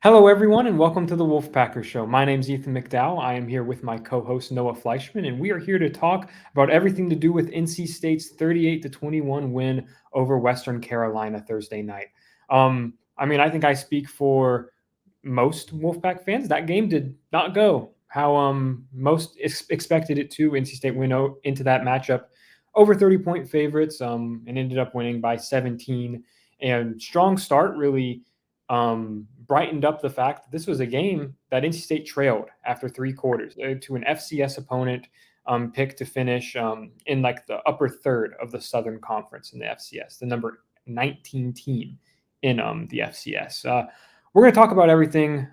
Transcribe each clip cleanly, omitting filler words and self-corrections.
Hello, everyone, and welcome to the Wolfpacker Show. My name's Ethan McDowell. I am here with my co-host Noah Fleischman, and we are here to talk about everything to do with NC State's 38-21 win over Western Carolina Thursday night. I think I speak for most Wolfpack fans. That game did not go how most expected it to. NC State went into that matchup over 30-point favorites and ended up winning by 17. And strong start really brightened up the fact that this was a game that NC State trailed after three quarters to an FCS opponent picked to finish in like the upper third of the Southern Conference in the FCS, the number 19 team in the FCS. We're going to talk about everything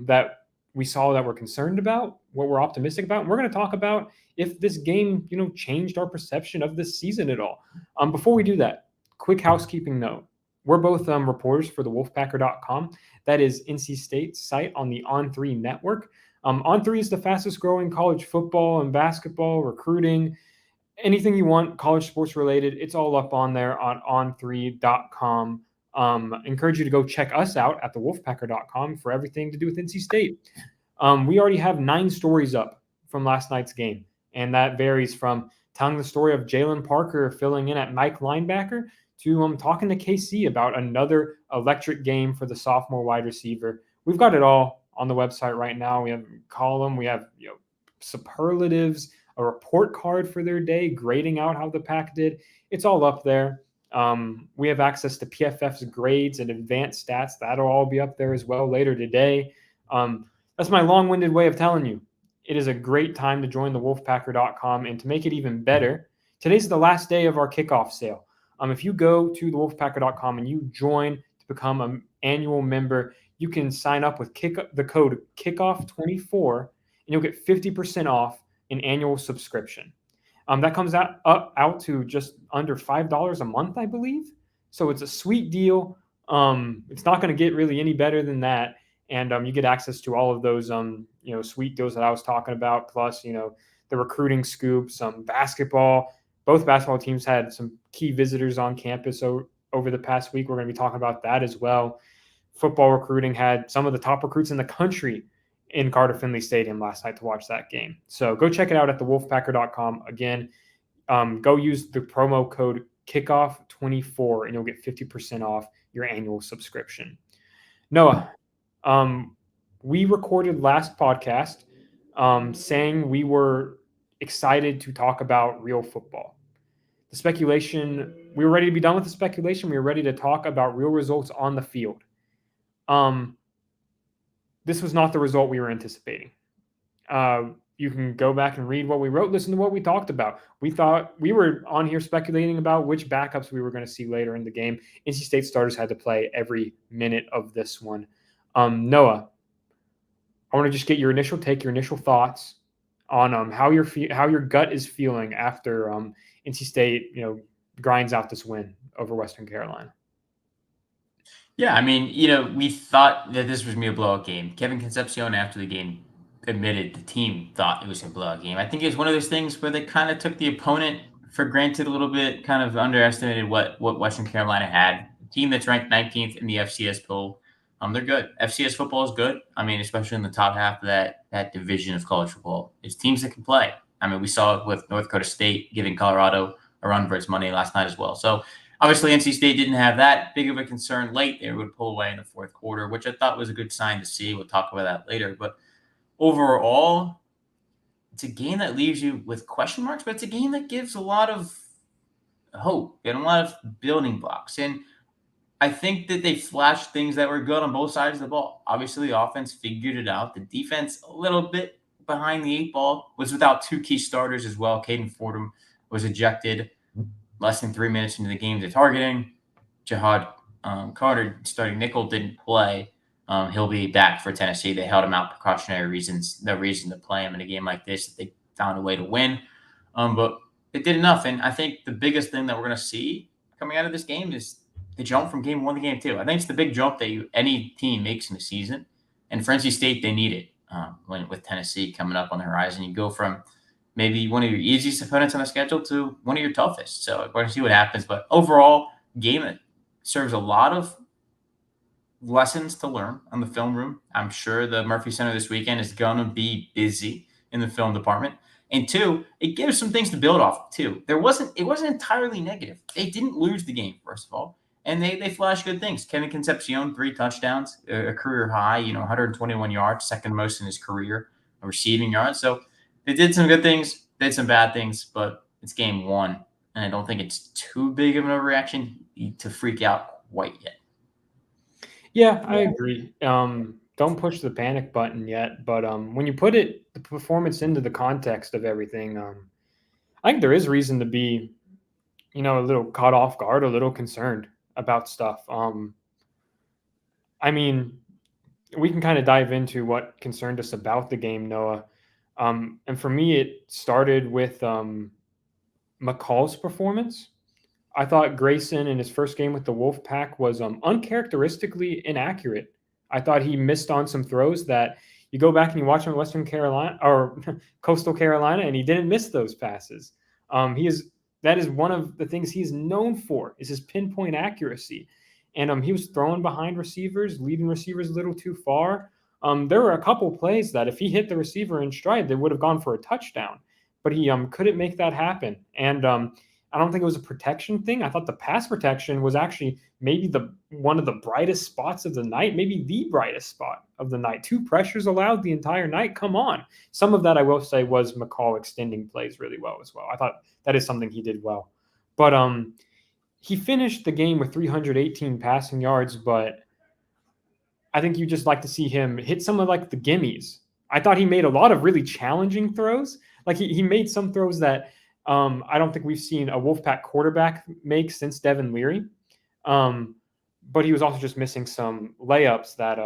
that we saw that we're concerned about, what we're optimistic about, and we're going to talk about if this game, changed our perception of this season at all. Before we do that, quick housekeeping note. We're both reporters for the Wolfpacker.com. That is NC State's site on the On3 network. On3 is the fastest growing college football and basketball, recruiting, anything you want, college sports related. It's all up on there on on3.com. Encourage you to go check us out at the Wolfpacker.com for everything to do with NC State. We already have 9 stories up from last night's game, and that varies from telling the story of Jalen Parker filling in at Mike linebacker to talking to KC about another electric game for the sophomore wide receiver. We've got it all on the website right now. We have a column, we have superlatives, a report card for their day, grading out how the pack did. It's all up there. We have access to PFF's grades and advanced stats. That'll all be up there as well later today. That's my long-winded way of telling you. It is a great time to join the Wolfpacker.com, and to make it even better, today's the last day of our kickoff sale. If you go to the Wolfpacker.com and you join to become an annual member, you can sign up with the code KICKOFF24, and you'll get 50% off an annual subscription. That comes out to just under $5 a month, I believe. So it's a sweet deal. It's not going to get really any better than that. And you get access to all of those, sweet deals that I was talking about, plus, the recruiting scoops, basketball. Both basketball teams had some key visitors on campus over the past week. We're going to be talking about that as well. Football recruiting had some of the top recruits in the country in Carter Finley Stadium last night to watch that game. So go check it out at thewolfpacker.com. Again, go use the promo code KICKOFF24 and you'll get 50% off your annual subscription. Noah, we recorded last podcast saying we were excited to talk about real football. The speculation, we were ready to be done with the speculation. We were ready to talk about real results on the field. This was not the result we were anticipating. You can go back and read what we wrote, listen to what we talked about. We thought we were on here speculating about which backups we were going to see later in the game. NC State starters had to play every minute of this one. Noah, I want to just get your initial take, your initial thoughts on how your gut is feeling after NC State, grinds out this win over Western Carolina. Yeah, we thought that this was going to be a blowout game. Kevin Concepcion, after the game, admitted the team thought it was a blowout game. I think it's one of those things where they kind of took the opponent for granted a little bit, kind of underestimated what Western Carolina had. A team that's ranked 19th in the FCS poll. They're good. FCS football is good. Especially in the top half of that division of college football. It's teams that can play. We saw it with North Dakota State giving Colorado a run for its money last night as well. So obviously NC State didn't have that big of a concern late. They would pull away in the fourth quarter, which I thought was a good sign to see. We'll talk about that later. But overall, it's a game that leaves you with question marks, but it's a game that gives a lot of hope and a lot of building blocks. And I think that they flashed things that were good on both sides of the ball. Obviously, the offense figured it out. The defense, a little bit behind the 8 ball, was without 2 key starters as well. Caden Fordham was ejected less than 3 minutes into the game to targeting. Jihad Carter, starting nickel, didn't play. He'll be back for Tennessee. They held him out precautionary reasons. No reason to play him in a game like this. They found a way to win. But it did enough. And I think the biggest thing that we're going to see coming out of this game is the jump from game 1 to game 2. I think it's the big jump that any team makes in the season. And for NC State, they need it. With Tennessee coming up on the horizon, you go from maybe one of your easiest opponents on the schedule to one of your toughest. So we're going to see what happens. But overall, game that serves a lot of lessons to learn on the film room. I'm sure the Murphy Center this weekend is going to be busy in the film department. And two, it gives some things to build off of too. It wasn't entirely negative. They didn't lose the game, first of all. And they flashed good things. Kevin Concepcion, 3 touchdowns, a career high, 121 yards, second most in his career, receiving yards. So they did some good things, did some bad things, but it's game one. And I don't think it's too big of an overreaction to freak out quite yet. Yeah, I agree. Don't push the panic button yet, but when you put the performance into the context of everything, I think there is reason to be, a little caught off guard, a little concerned about stuff. I mean, we can kind of dive into what concerned us about the game, Noah. And for me, it started with McCall's performance. I thought Grayson in his first game with the Wolfpack was uncharacteristically inaccurate. I thought he missed on some throws that you go back and you watch him at Western Carolina or Coastal Carolina, and he didn't miss those passes. He is that is one of the things he's known for is his pinpoint accuracy, and he was throwing behind receivers, leading receivers a little too far. There were a couple plays that if he hit the receiver in stride, they would have gone for a touchdown, but he couldn't make that happen, and I don't think it was a protection thing. I thought the pass protection was actually maybe the one of the brightest spots of the night, maybe the brightest spot of the night. 2 pressures allowed the entire night. Come on. Some of that I will say was McCall extending plays really well as well. I thought that is something he did well. But he finished the game with 318 passing yards, but I think you just like to see him hit some of like the gimmies. I thought he made a lot of really challenging throws. Like he made some throws that I don't think we've seen a Wolfpack quarterback make since Devin Leary. But he was also just missing some layups that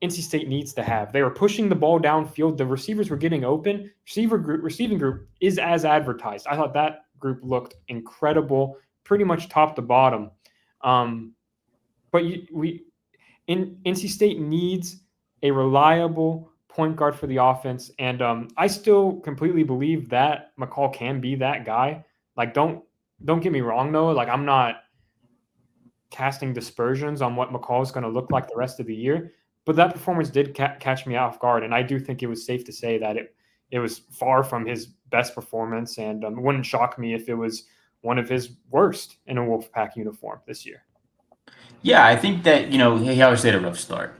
NC State needs to have. They were pushing the ball downfield. The receivers were getting open. Receiving group is as advertised. I thought that group looked incredible, pretty much top to bottom. But NC State needs a reliable point guard for the offense, and I still completely believe that McCall can be that guy. Like, don't get me wrong, though. Like, I'm not casting dispersions on what McCall is going to look like the rest of the year, but that performance did catch me off guard, and I do think it was safe to say that it was far from his best performance, and it wouldn't shock me if it was one of his worst in a Wolfpack uniform this year. Yeah, I think that he obviously had a rough start.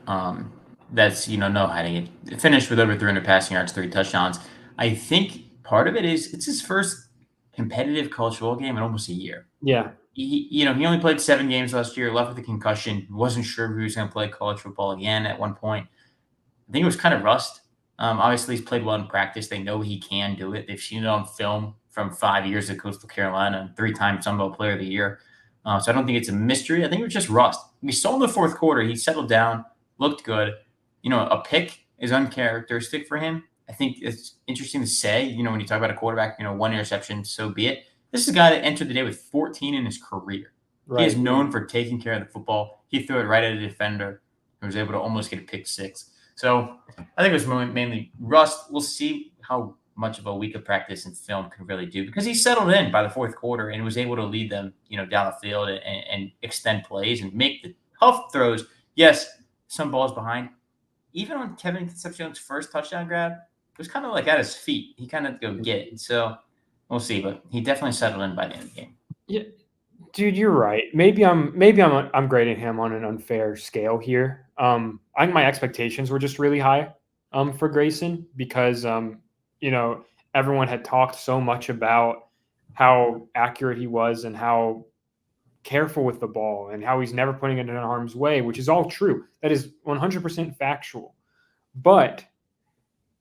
That's no hiding it. Finished with over 300 passing yards, 3 touchdowns. I think part of it is it's his first competitive college football game in almost a year. Yeah. He only played 7 games last year, left with a concussion, wasn't sure if he was going to play college football again at one point. I think it was kind of rust. Obviously, he's played well in practice. They know he can do it. They've seen it on film from 5 years at Coastal Carolina and 3 times Sun Belt Player of the Year. So I don't think it's a mystery. I think it was just rust. We saw in the fourth quarter, he settled down, looked good. A pick is uncharacteristic for him. I think it's interesting to say, when you talk about a quarterback, 1 interception, so be it. This is a guy that entered the day with 14 in his career. Right. He is known for taking care of the football. He threw it right at a defender and was able to almost get a pick six. So I think it was mainly rust. We'll see how much of a week of practice and film can really do because he settled in by the fourth quarter and was able to lead them, down the field and extend plays and make the tough throws. Yes, some balls behind. Even on Kevin Concepcion's first touchdown grab, it was kind of like at his feet. He kind of go get it. So we'll see, but he definitely settled in by the end of the game. Yeah, dude, you're right. Maybe I'm grading him on an unfair scale here. I think my expectations were just really high for Grayson because everyone had talked so much about how accurate he was and how careful with the ball and how he's never putting it in harm's way, which is all true. That is 100% factual. But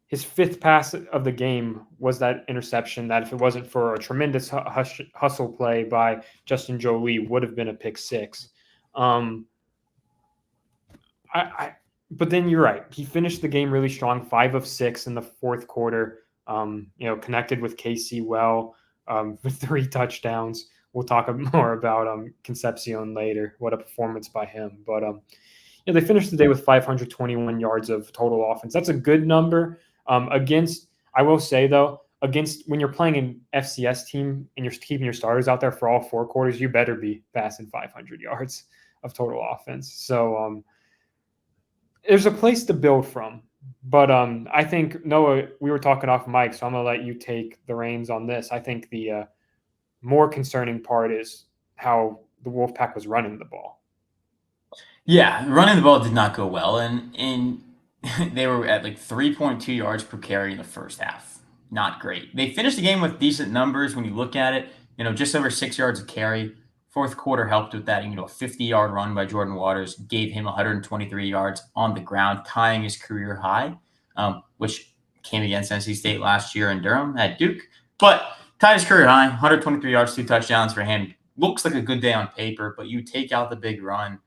his 5th pass of the game was that interception that if it wasn't for a tremendous hustle play by Justin Jolie would have been a pick six. But then you're right. He finished the game really strong, 5 of 6 in the fourth quarter. Connected with KC well with 3 touchdowns. We'll talk more about Concepcion later. What a performance by him! But they finished the day with 521 yards of total offense. That's a good number. I will say though, when you're playing an FCS team and you're keeping your starters out there for all 4 quarters, you better be passing 500 yards of total offense. So there's a place to build from. But I think Noah, we were talking off mic, so I'm gonna let you take the reins on this. I think the more concerning part is how the Wolfpack was running the ball. Yeah, running the ball did not go well, and they were at like 3.2 yards per carry in the first half. Not great. They finished the game with decent numbers when you look at it. Just over 6 yards a carry. Fourth quarter helped with that. A 50-yard run by Jordan Waters gave him 123 yards on the ground, tying his career high, which came against NC State last year in Durham at Duke. But tied his career high, 123 yards, 2 touchdowns for him. Looks like a good day on paper, but you take out the big run.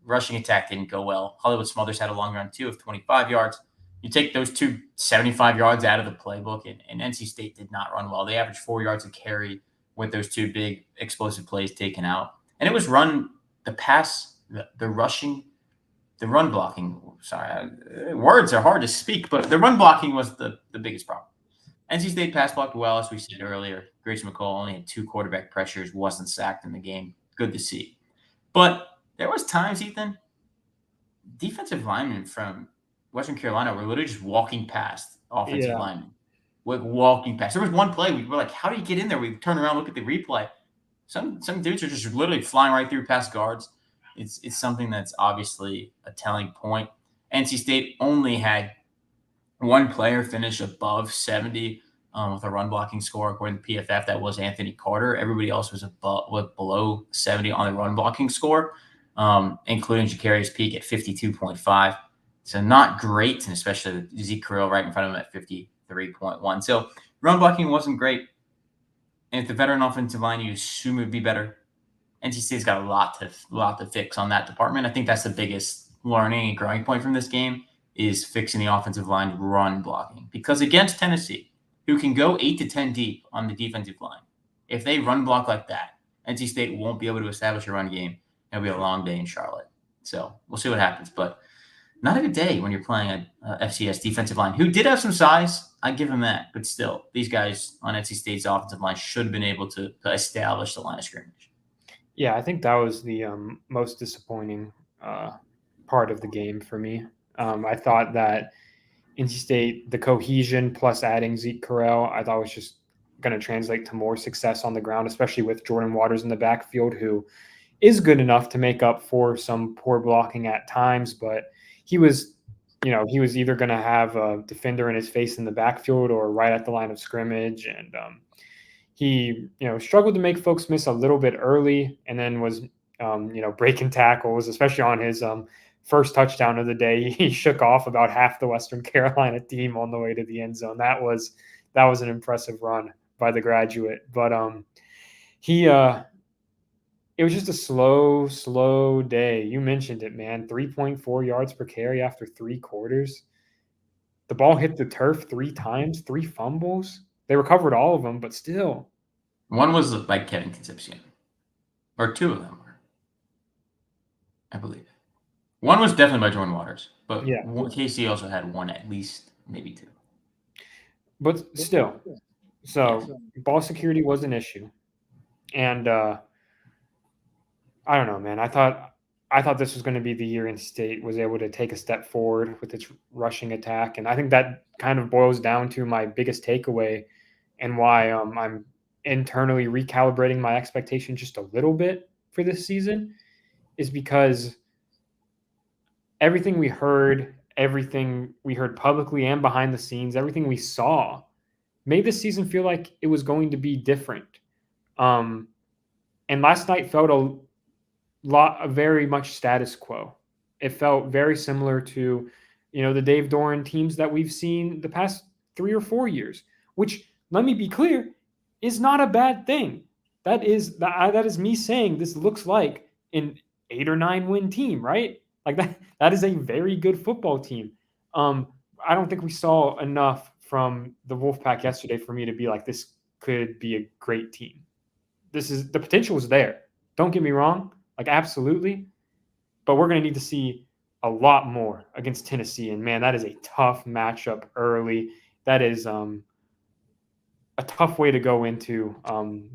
Rushing attack didn't go well. Hollywood Smothers had a long run too of 25 yards. You take those two 75 yards out of the playbook, and NC State did not run well. They averaged 4 yards a carry with those two big explosive plays taken out. And it was the pass, the rushing, the run blocking. Sorry, words are hard to speak, but the run blocking was the biggest problem. NC State pass blocked well, as we said earlier. Grayson Mcall only had 2 quarterback pressures, wasn't sacked in the game. Good to see. But there was times, Ethan, defensive linemen from Western Carolina were literally just walking past offensive Yeah, linemen. Like walking past. There was one play we were like, how do you get in there? We turn around, look at the replay. Some dudes are just literally flying right through past guards. It's something that's obviously a telling point. NC State only had one player finish above 70 with a run blocking score according to PFF. That was Anthony Carter. Everybody else was below 70 on the run blocking score, including Jacarius Peak at 52.5. So not great, and especially with Zeke Carroll right in front of him at 53.1. So run blocking wasn't great. And if the veteran offensive line, you assume it would be better. NC State's got a lot to fix on that department. I think that's the biggest learning and growing point from this game is fixing the offensive line run blocking. Because against Tennessee, who can go 8 to 10 deep on the defensive line, if they run block like that, NC State won't be able to establish a run game. It'll be a long day in Charlotte. So we'll see what happens. But not a good day when you're playing a FCS defensive line, who did have some size. I give them that. But still, these guys on NC State's offensive line should have been able to establish the line of scrimmage. yeah, I think that was the most disappointing part of the game for me. I thought that NC State, the cohesion plus adding Zeke Carell, I thought was just going to translate to more success on the ground, especially with Jordan Waters in the backfield, who is good enough to make up for some poor blocking at times. But he was, he was either going to have a defender in his face in the backfield or right at the line of scrimmage. And he, struggled to make folks miss a little bit early and then was, breaking tackles, especially on his first touchdown of the day. He shook off about half the Western Carolina team on the way to the end zone. That was an impressive run by the graduate. But he it was just a slow day. You mentioned it, man. 3.4 yards per carry after 3 quarters. The ball hit the turf 3 times, 3 fumbles. They recovered all of them, but still. One was by Kevin Concepcion, or 2 of them were, I believe. One was definitely by Jordan Waters, but Yeah. KC also had one at least, maybe 2. But still. So ball security was an issue. And I don't know, man. I thought this was going to be the year NC State was able to take a step forward with its rushing attack, and I think that kind of boils down to my biggest takeaway and why I'm internally recalibrating my expectation just a little bit for this season is because everything we heard publicly and behind the scenes, everything we saw made this season feel like it was going to be different. And last night felt very much status quo. It felt very similar to, the Dave Doran teams that we've seen the past 3 or 4 years, which, let me be clear, is not a bad thing. That is me saying this looks like an 8 or 9 win team, right? Like that is a very good football team. I don't think we saw enough from the Wolfpack yesterday for me to be like, this could be a great team. The potential is there. Don't get me wrong. Like, absolutely. But we're going to need to see a lot more against Tennessee. And, man, that is a tough matchup early. That is a tough way to go into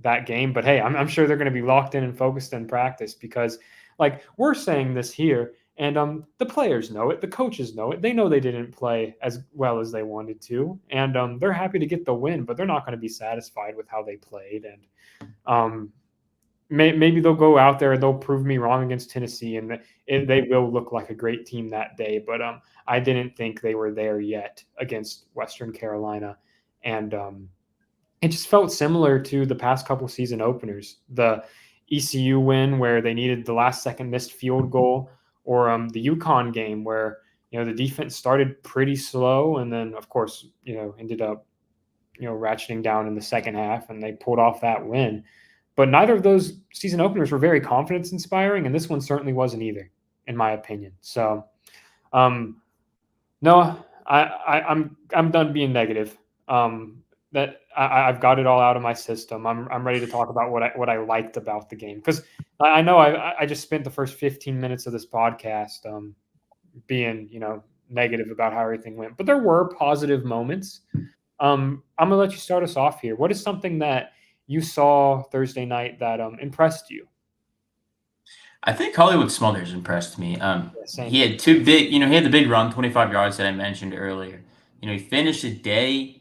that game. But, hey, I'm sure they're going to be locked in and focused in practice because, like, we're saying this here, And the players know it, the coaches know it. They know they didn't play as well as they wanted to, and they're happy to get the win, but they're not going to be satisfied with how they played. And um, maybe they'll go out there and they'll prove me wrong against Tennessee, and they will look like a great team that day. But I didn't think they were there yet against Western Carolina, and it just felt similar to the past couple season openers. The ECU win where they needed the last second missed field goal, or the UConn game where the defense started pretty slow and then of course ended up ratcheting down in the second half and they pulled off that win. But neither of those season openers were very confidence inspiring, and this one certainly wasn't either, in my opinion. So, no, I'm done being negative. That I've got it all out of my system. I'm ready to talk about what I liked about the game, because I know I just spent the first 15 minutes of this podcast being negative about how everything went, but there were positive moments. I'm gonna let you start us off here. What is something that you saw Thursday night that impressed you? I think Hollywood Smothers impressed me. Yeah, same He here. had two big, he had the big run, 25 yards that I mentioned earlier. He finished the day,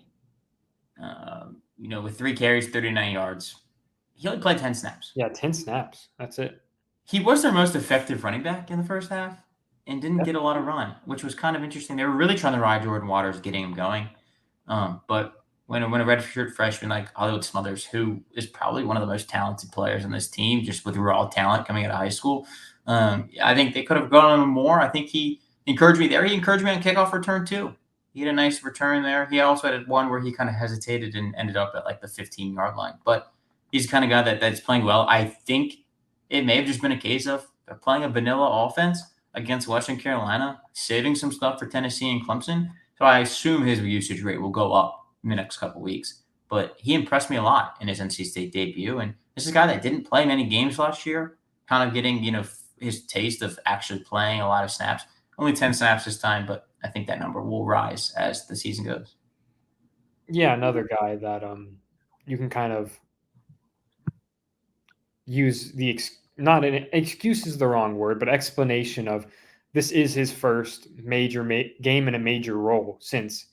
with 3 carries, 39 yards. He only played 10 snaps. Yeah, 10 snaps. That's it. He was their most effective running back in the first half and didn't Yep. get a lot of run, which was kind of interesting. They were really trying to ride Jordan Waters, getting him going. But when a redshirt freshman like Hollywood Smothers, who is probably one of the most talented players on this team, just with raw talent coming out of high school, I think they could have gone on more. I think he encouraged me there. He encouraged me on kickoff return too. He had a nice return there. He also had one where he kind of hesitated and ended up at like the 15-yard line. But he's the kind of guy that's playing well. I think it may have just been a case of they're playing a vanilla offense against Western Carolina, saving some stuff for Tennessee and Clemson. So I assume his usage rate will go up in the next couple weeks. But he impressed me a lot in his NC State debut. And this is a guy that didn't play many games last year, kind of getting, his taste of actually playing a lot of snaps. Only 10 snaps this time, but I think that number will rise as the season goes. Yeah, another guy that you can kind of use not an excuse is the wrong word, but explanation of this is his first major game in a major role since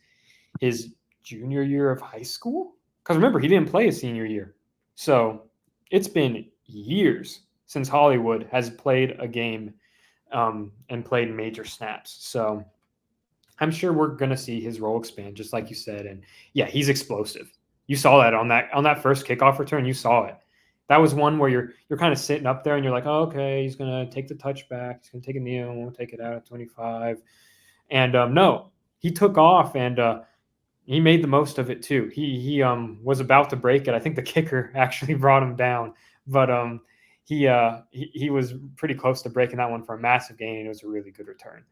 his junior year of high school. Because remember, he didn't play his senior year, so it's been years since Hollywood has played a game and played major snaps. So I'm sure we're going to see his role expand, just like you said. And yeah, he's explosive. You saw that on that first kickoff return. You saw it. That was one where you're kind of sitting up there and you're like, oh, okay, he's going to take the touchback. He's going to take a kneel. We'll take it out at 25. And no, he took off and he made the most of it too. He was about to break it. I think the kicker actually brought him down, but he was pretty close to breaking that one for a massive gain, and it was a really good return.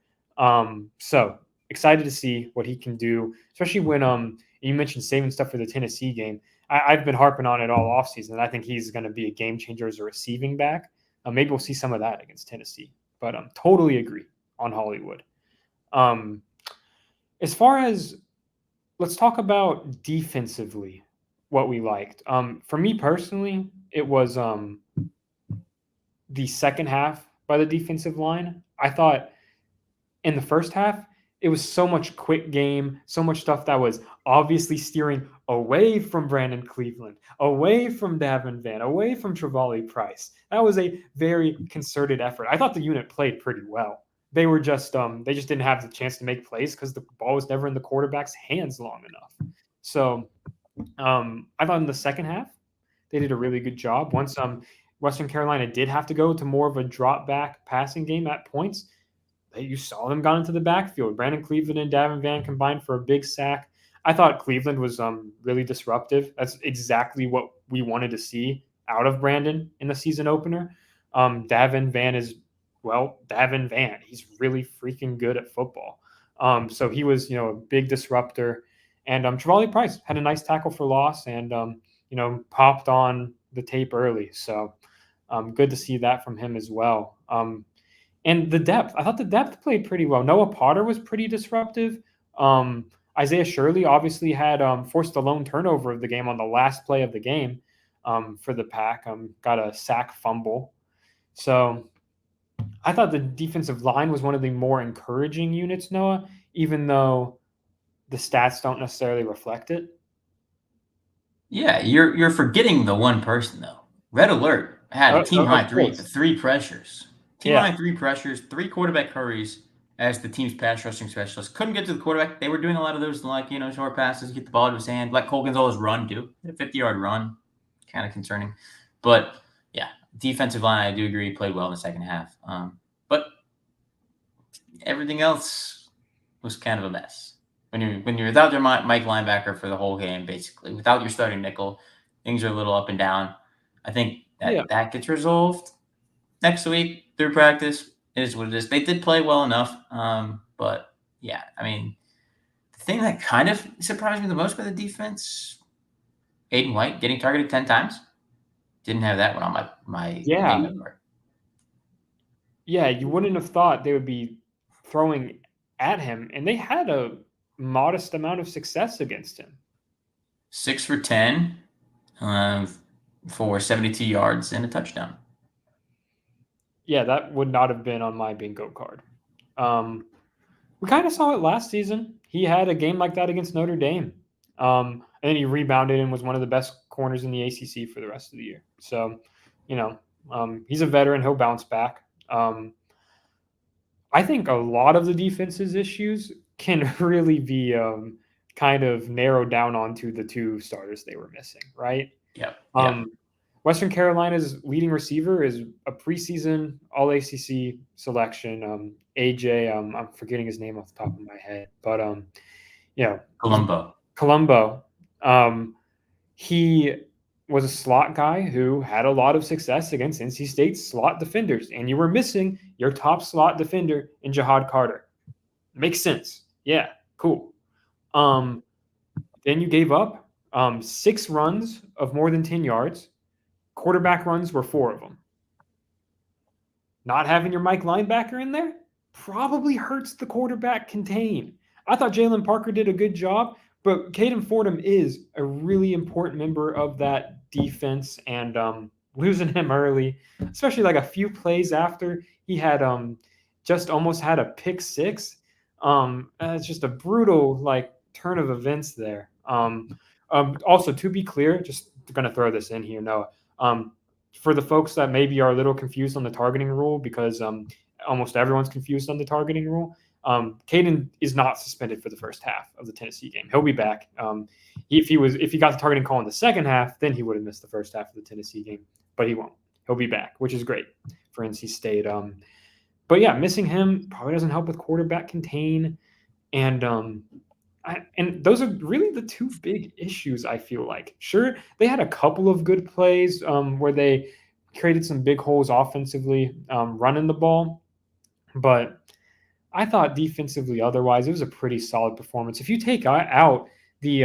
So excited to see what he can do, especially when you mentioned saving stuff for the Tennessee game. I've been harping on it all offseason, and I think he's going to be a game changer as a receiving back. Maybe we'll see some of that against Tennessee, but totally agree on Hollywood. As far as let's talk about defensively, what we liked. For me personally, it was the second half by the defensive line. I thought in the first half, it was so much quick game, so much stuff that was obviously steering away from Brandon Cleveland, away from Davin Van, away from Travali Price. That was a very concerted effort. I thought the unit played pretty well. They were just they just didn't have the chance to make plays because the ball was never in the quarterback's hands long enough. So I thought in the second half they did a really good job. Once Western Carolina did have to go to more of a drop back passing game at points, you saw them got into the backfield. Brandon Cleveland and Davin Van combined for a big sack. I thought Cleveland was really disruptive. That's exactly what we wanted to see out of Brandon in the season opener. Davin Van is Davin Van. He's really freaking good at football. So he was, a big disruptor. And Travali Price had a nice tackle for loss and, popped on the tape early. So good to see that from him as well. And the depth, I thought the depth played pretty well. Noah Potter was pretty disruptive. Isaiah Shirley obviously had forced the lone turnover of the game on the last play of the game for the Pack. Got a sack fumble. So I thought the defensive line was one of the more encouraging units, Noah, even though the stats don't necessarily reflect it. Yeah, you're forgetting the one person though. Red Alert had a team high Of course. three pressures. Team Yeah. high three pressures, three quarterback hurries as the team's pass rushing specialist. Couldn't get to the quarterback. They were doing a lot of those like, short passes, get the ball to his hand. Like Cole Gonzalez run too. A 50-yard run. Kind of concerning. But yeah, defensive line, I do agree, played well in the second half. But everything else was kind of a mess. When you're without your Mike linebacker for the whole game, basically without your starting nickel, things are a little up and down. I think Yeah. that gets resolved next week through practice. It is what it is. They did play well enough, but yeah, I mean, the thing that kind of surprised me the most by the defense, Aiden White getting targeted 10 times. Didn't have that one on my Yeah. bingo card. Yeah. You wouldn't have thought they would be throwing at him, and they had a modest amount of success against him. 6 for 10 for 72 yards and a touchdown. Yeah, that would not have been on my bingo card. We kind of saw it last season. He had a game like that against Notre Dame. And then he rebounded and was one of the best corners in the ACC for the rest of the year. So, he's a veteran. He'll bounce back. I think a lot of the defense's issues can really be kind of narrowed down onto the two starters they were missing, right? Yep. Western Carolina's leading receiver is a preseason All ACC selection. AJ, I'm forgetting his name off the top of my head, but Colombo. He was a slot guy who had a lot of success against NC State's slot defenders, and you were missing your top slot defender in Jihad Carter. Makes sense. Yeah, cool. Then you gave up 6 runs of more than 10 yards. Quarterback runs were 4 of them. Not having your Mike linebacker in there probably hurts the quarterback contain. I thought Jalen Parker did a good job, but Caden Fordham is a really important member of that defense, and losing him early, especially like a few plays after he had just almost had a pick 6. It's just a brutal like turn of events there. Also, to be clear, just going to throw this in here, Noah. For the folks that maybe are a little confused on the targeting rule, because almost everyone's confused on the targeting rule, Caden is not suspended for the first half of the Tennessee game. He'll be back. If he got the targeting call in the second half, then he would have missed the first half of the Tennessee game, but he won't. He'll be back, which is great for NC State. But yeah, missing him probably doesn't help with quarterback contain, and those are really the two big issues, I feel like. Sure, they had a couple of good plays where they created some big holes offensively running the ball, but I thought defensively otherwise, it was a pretty solid performance. If you take out the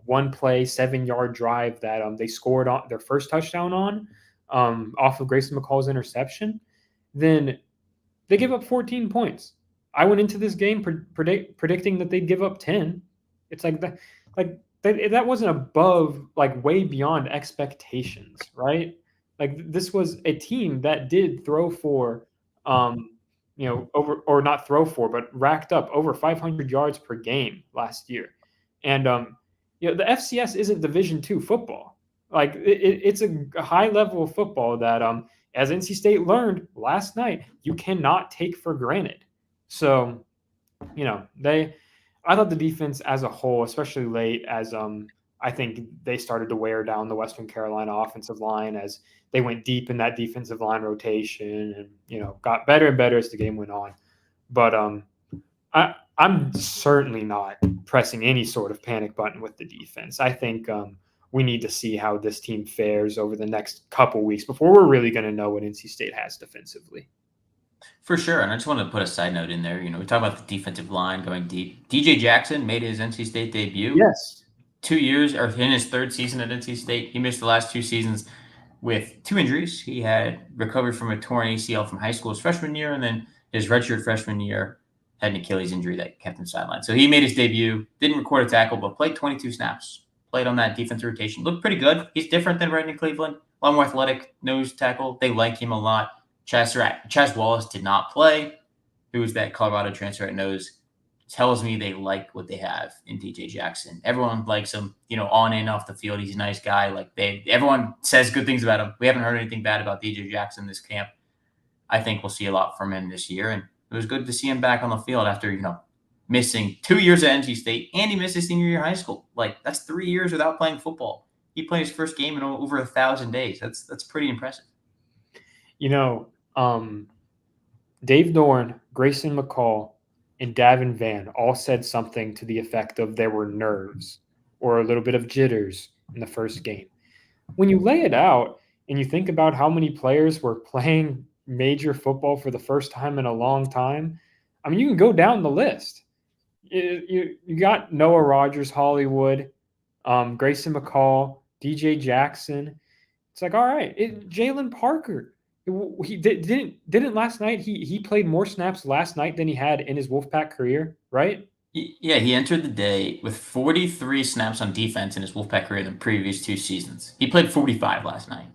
one play 7-yard drive that they scored on their first touchdown on off of Grayson McCall's interception, then they give up 14 points. I went into this game predicting that they'd give up 10. It's like that wasn't above, like way beyond expectations, right? Like this was a team that did throw for, over, or not throw for, but racked up over 500 yards per game last year. And the FCS isn't Division II football. Like it's a high level of football that, as NC State learned last night, you cannot take for granted. So, I thought the defense as a whole, especially late, as I think they started to wear down the Western Carolina offensive line as they went deep in that defensive line rotation, and got better and better as the game went on. But I'm certainly not pressing any sort of panic button with the defense. I think we need to see how this team fares over the next couple weeks before we're really going to know what NC State has defensively. For sure. And I just wanted to put a side note in there. We talk about the defensive line going deep. DJ Jackson made his NC State debut. Yes. 2 years, or in his third season at NC State. He missed the last 2 seasons with 2 injuries. He had recovered from a torn ACL from high school his freshman year, and then his redshirt freshman year had an Achilles injury that kept him sidelined. So he made his debut, didn't record a tackle, but played 22 snaps. Played on that defensive rotation. Looked pretty good. He's different than Brandon Cleveland. A lot more athletic nose tackle. They like him a lot. Chaz Wallace did not play. Who was that Colorado transfer at nose? Tells me they like what they have in DJ Jackson. Everyone likes him, on and off the field. He's a nice guy. Everyone says good things about him. We haven't heard anything bad about DJ Jackson this camp. I think we'll see a lot from him this year, and it was good to see him back on the field after missing 2 years at NC State, and he missed his senior year of high school. That's 3 years without playing football. He played his first game in over 1,000 days. That's pretty impressive. Dave Dorn, Grayson McCall, and Davin Van all said something to the effect of there were nerves or a little bit of jitters in the first game. When you lay it out and you think about how many players were playing major football for the first time in a long time, I mean, you can go down the list. You got Noah Rogers, Hollywood, Grayson McCall, DJ Jackson. It's like, all right, Jalen Parker. He didn't last night. He played more snaps last night than he had in his Wolfpack career, right? Yeah, he entered the day with 43 snaps on defense in his Wolfpack career in the previous 2 seasons. He played 45 last night.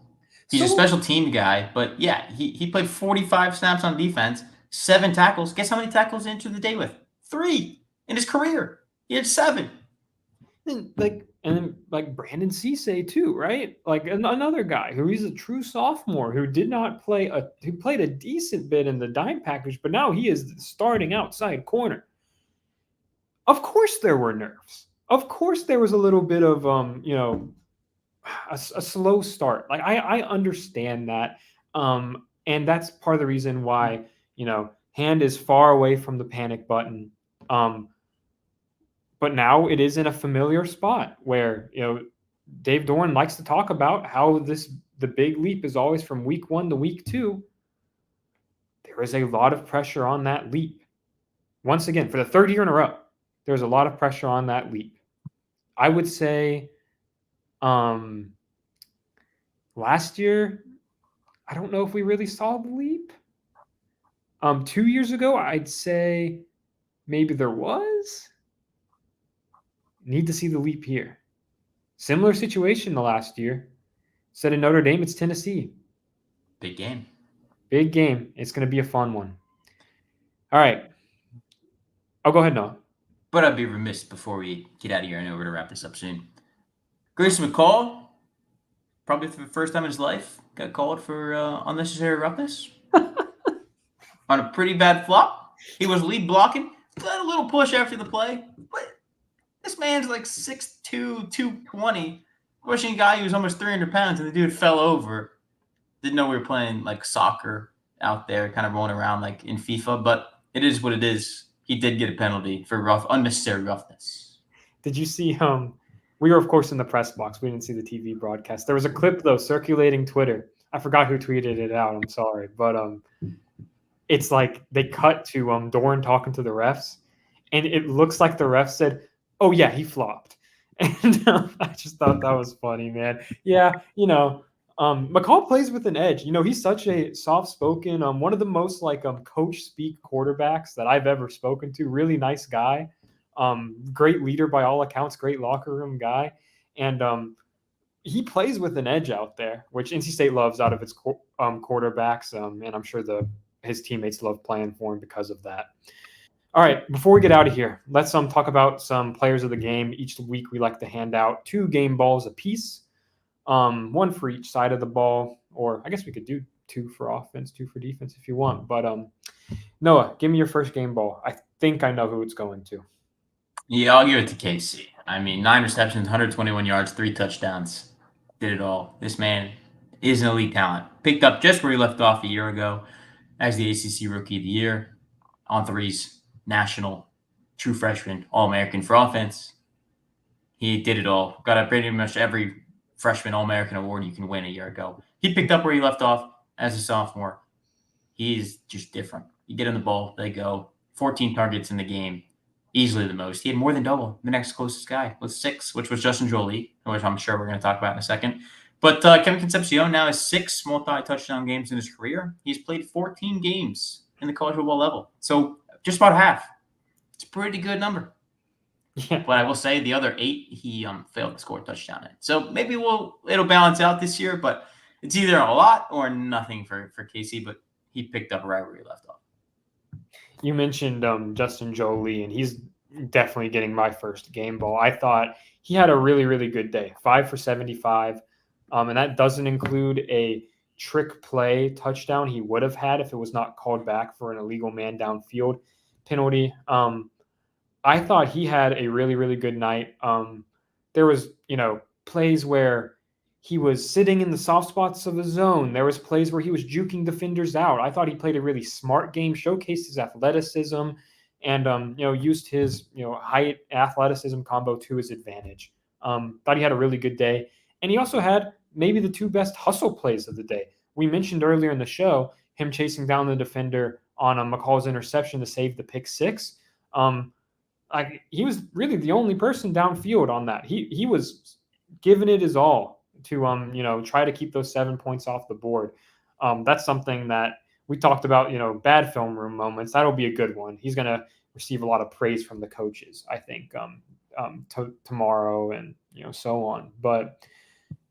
He's a special team guy, but yeah, he played 45 snaps on defense, 7 tackles. Guess how many tackles he entered the day with? 3 in his career. He had 7. And then Brandon Cisse too, right? Like another guy who he's a true sophomore who did not play who played a decent bit in the dime package, but now he is starting outside corner. Of course there were nerves. Of course there was a little bit of a slow start. Like I understand that. And that's part of the reason why, Hand is far away from the panic button. But now it is in a familiar spot where, Dave Dorn likes to talk about how the big leap is always from week 1 to week 2. There is a lot of pressure on that leap. Once again, for the 3rd year in a row, there's a lot of pressure on that leap. I would say last year, I don't know if we really saw the leap. 2 years ago, I'd say maybe there was. Need to see the leap here. Similar situation the last year. Instead of Notre Dame, it's Tennessee. Big game. Big game. It's going to be a fun one. All right. Go ahead, Noah. But I'd be remiss before we get out of here. I know we're going to wrap this up soon. Grayson McCall, probably for the first time in his life, got called for unnecessary roughness on a pretty bad flop. He was lead blocking. Got a little push after the play. But this man's like 6'2", 220, pushing a guy who was almost 300 pounds, and the dude fell over. Didn't know we were playing like soccer out there, kind of rolling around like in FIFA, but it is what it is. He did get a penalty for unnecessary roughness. Did you see we were, of course, in the press box. We didn't see the TV broadcast. There was a clip, though, circulating Twitter. I forgot who tweeted it out. I'm sorry. But it's like they cut to Dorn talking to the refs, and it looks like the ref said, "Oh, yeah, he flopped." And I just thought that was funny, man. Yeah, McCall plays with an edge. He's such a soft-spoken, one of the most coach-speak quarterbacks that I've ever spoken to. Really nice guy. Great leader by all accounts, great locker room guy. And he plays with an edge out there, which NC State loves out of its quarterbacks. And I'm sure his teammates love playing for him because of that. All right, before we get out of here, let's talk about some players of the game. Each week we like to hand out 2 game balls apiece, 1 for each side of the ball, or I guess we could do 2 for offense, 2 for defense if you want. But Noah, give me your first game ball. I think I know who it's going to. Yeah, I'll give it to Casey. I mean, 9 receptions, 121 yards, 3 touchdowns. Did it all. This man is an elite talent. Picked up just where he left off a year ago as the ACC Rookie of the Year. On threes, national, true freshman, All-American for offense. He did it all. Got pretty much every freshman All-American award you can win a year ago. He picked up where he left off as a sophomore. He's just different. You get him the ball, they go. 14 targets in the game. Easily the most. He had more than double the next closest guy with 6, which was Justin Jolie, which I'm sure we're going to talk about in a second. But Kevin Concepcion now has 6 multi-touchdown games in his career. He's played 14 games in the college football level. So just about half. It's a pretty good number. Yeah. But I will say the other 8, he failed to score a touchdown in. So maybe it'll balance out this year, but it's either a lot or nothing for Casey. But he picked up right where he left off. You mentioned Justin Jolie, and he's definitely getting my first game ball. I thought he had a really, really good day, 5 for 75. And that doesn't include a trick play touchdown he would have had if it was not called back for an illegal man downfield penalty. I thought he had a really, really good night. There was, plays where he was sitting in the soft spots of the zone. There was plays where he was juking defenders out. I thought he played a really smart game, showcased his athleticism, and used his height athleticism combo to his advantage. Thought he had a really good day, and he also had maybe the two best hustle plays of the day. We mentioned earlier in the show him chasing down the defender on a McCall's interception to save the pick six. He was really the only person downfield on that. He was giving it his all to try to keep those 7 points off the board. That's something that we talked about, bad film room moments. That'll be a good one. He's going to receive a lot of praise from the coaches, I think, tomorrow and so on.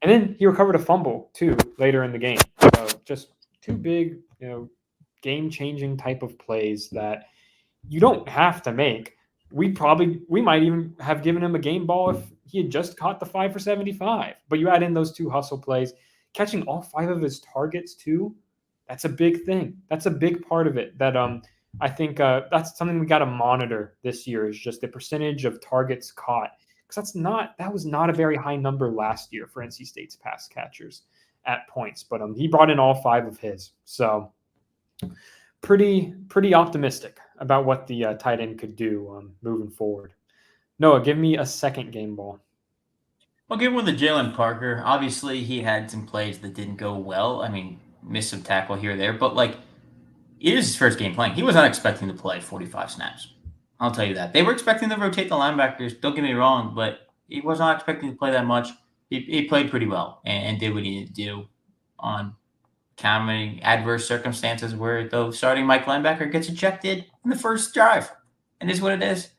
And then he recovered a fumble too later in the game. So just two big game-changing type of plays that you don't have to make. We might even have given him a game ball if he had just caught the 5 for 75. But you add in those two hustle plays, catching all 5 of his targets too. That's a big thing. That's a big part of it. That I think that's something we got to monitor this year is just the percentage of targets caught, because that was not a very high number last year for NC State's pass catchers at points. But he brought in all 5 of his, so pretty optimistic about what the tight end could do moving forward. Noah, give me a second game ball. I'll give one to Jalen Parker. Obviously, he had some plays that didn't go well. I mean, missed some tackle here or there, but it is his first game playing. He was not expecting to play 45 snaps. I'll tell you that. They were expecting to rotate the linebackers. Don't get me wrong, but he was not expecting to play that much. He played pretty well and did what he needed to do on countering adverse circumstances where the starting Mike linebacker gets ejected in the first drive. And is what it is.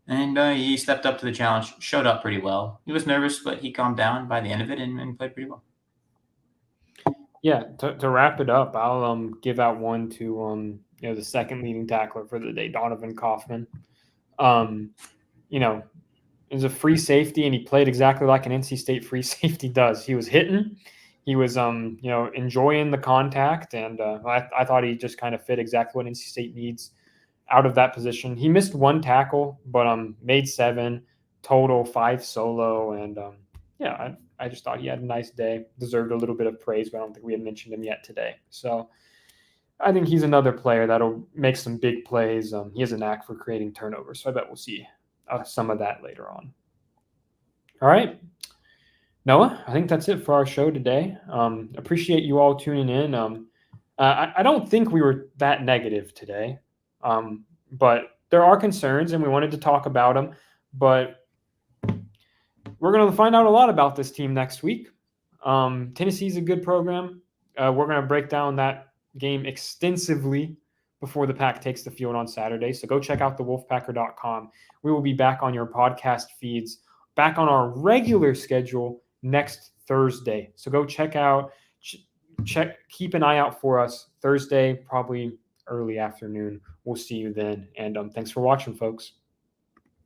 And he stepped up to the challenge, showed up pretty well. He was nervous, but he calmed down by the end of it and played pretty well. Yeah, to wrap it up, I'll give out one to the second leading tackler for the day, Donovan Kaufman. Is a free safety, and he played exactly like an NC State free safety does. He was hitting, he was enjoying the contact, and I thought he just kind of fit exactly what NC State needs out of that position. He missed 1 tackle, but made 7 total, 5 solo, and I just thought he had a nice day. Deserved a little bit of praise, but I don't think we had mentioned him yet today. So I think he's another player that'll make some big plays. He has a knack for creating turnovers, so I bet we'll see some of that later on. All right, Noah, I think that's it for our show today. Appreciate you all tuning in. I don't think we were that negative today, but there are concerns, and we wanted to talk about them. But we're going to find out a lot about this team next week. Tennessee's a good program. We're going to break down that game extensively before the Pack takes the field on Saturday. So go check out the Wolfpacker.com. We will be back on your podcast feeds, back on our regular schedule next Thursday. So go check out, keep an eye out for us Thursday, probably early afternoon. We'll see you then. And thanks for watching, folks.